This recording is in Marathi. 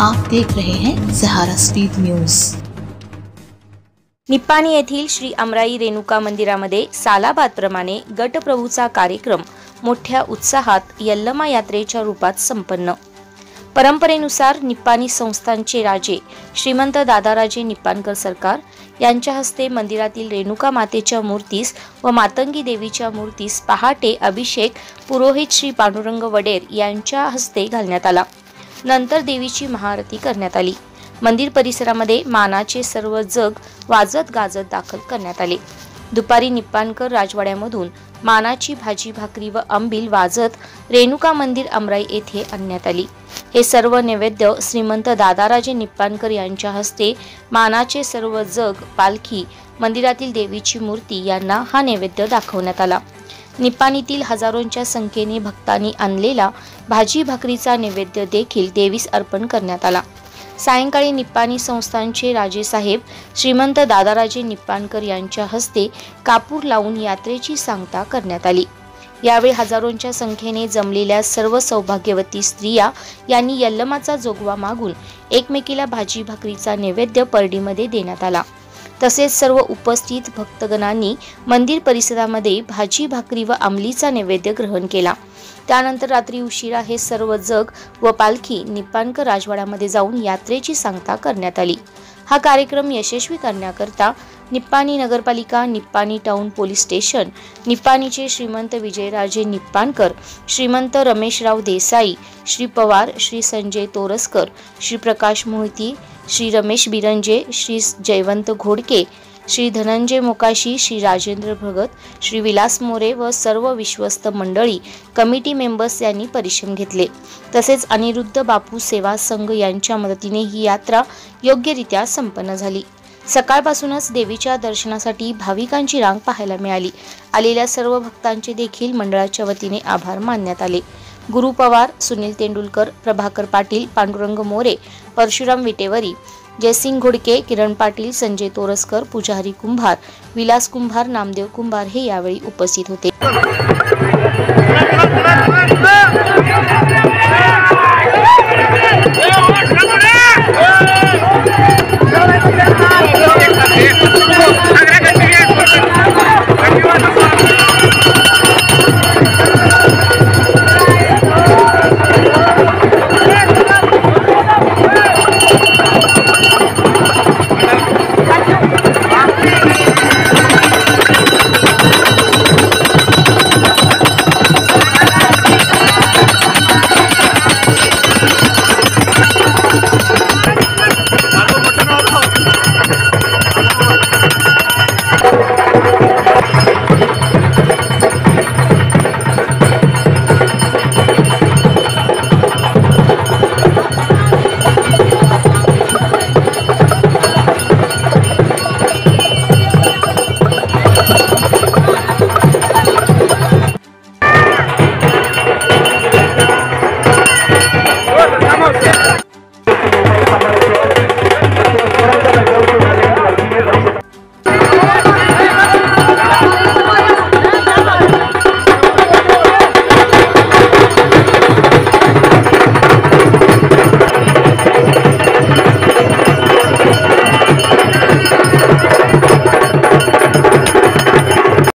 आप देख रहे हैं सहारा स्पीड न्यूज। निप्पाणी येथील श्री अमराई रेणुका मंदिरामध्ये सालाबादप्रमाणे गटप्रभूचा कार्यक्रम मोठ्या उत्साहात यल्लमा यात्रेच्या रूपात संपन्न। परंपरेनुसार निप्पाणी संस्थानचे राजे श्रीमंत दादाराजे निप्पाणकर सरकार यांच्या हस्ते मंदिरातील रेणुका मातेच्या मूर्तीस व मातंगी देवीच्या मूर्तीस पहाटे अभिषेक पुरोहित श्री पांडुरंग वडेर यांच्या हस्ते घालण्यात आला। नंतर देवीची महाआरती करण्यात आली। मंदिर परिसरामध्ये मानाचे सर्व जग वाजत गाजत दाखल करण्यात आले। दुपारी निप्पाणकर राजवाड्यामधून मानाची भाजी भाकरी व अंबिल वाजत रेणुका मंदिर अमराई येथे आणण्यात आली। हे सर्व नैवेद्य श्रीमंत दादाराजे निप्पाणकर यांच्या हस्ते मानाचे सर्व जग पालखी मंदिरातील देवीची मूर्ती यांना हा नैवेद्य दाखवण्यात आला। निप्पाणीतील हजारोंच्या संख्येने भक्तांनी आणलेला भाजी भाकरीचा नैवेद्य देखील देवीस अर्पण करण्यात आला। सायंकाळी निप्पाणी संस्थानचे राजेसाहेब श्रीमंत दादाराजे निप्पाणकर यांच्या हस्ते कापूर लावून यात्रेची सांगता करण्यात आली। यावेळी हजारोंच्या संख्येने जमलेल्या सर्व सौभाग्यवती स्त्रिया यांनी यल्लमाचा जोगवा मागून एकमेकीला भाजी भाकरीचा नैवेद्य परडीमध्ये देण्यात आला। तसेच सर्व उपस्थित भक्तगणांनी मंदिर परिसरामध्ये भाजी भाकरी व अंबलीचा नैवेद्य ग्रहण केला। त्यानंतर रात्री उशिरा हे सर्व जग व पालखी निप्पाणकर राजवाड्यामध्ये जाऊन यात्रेची सांगता करण्यात आली। हा कार्यक्रम यशस्वी करण्याकरता निप्पाणी नगरपालिका, निप्पाणी टाउन पोलीस स्टेशन, निप्पाणीचे श्रीमंत विजयराजे निप्पाणकर, श्रीमंत रमेशराव देसाई, श्री पवार, श्री संजय तोरसकर, श्री प्रकाश मोहिती, श्री रमेश बिरंजे, श्री जयवंत घोडके, श्री धनंजय मोकाशी, श्री राजेंद्र भगत, श्री विलास मोरे व सर्व विश्वस्त मंडळी कमिटी मेंबर्स यांनी परिश्रम घेतले। तसेच अनिरुद्ध बापू सेवा संघ यांच्या मदतीने ही यात्रा योग्यरित्या संपन्न झाली। सकाळपासूनच देवीच्या दर्शनासाठी भाविकांची रांग पाहायला मिळाली। आलेल्या सर्व भक्तांचे देखील मंडळाच्या वतीने आभार मानण्यात आले। गुरु पवार, सुनील तेंडुलकर, प्रभाकर पाटील, पांडुरंग मोरे, परशुराम विटेवरी, जयसिंग घोडके, किरण पाटील, संजय तोरसकर, पुजारी कुंभार, विलास कुंभार, नामदेव कुंभार हे यावेळी उपस्थित होते।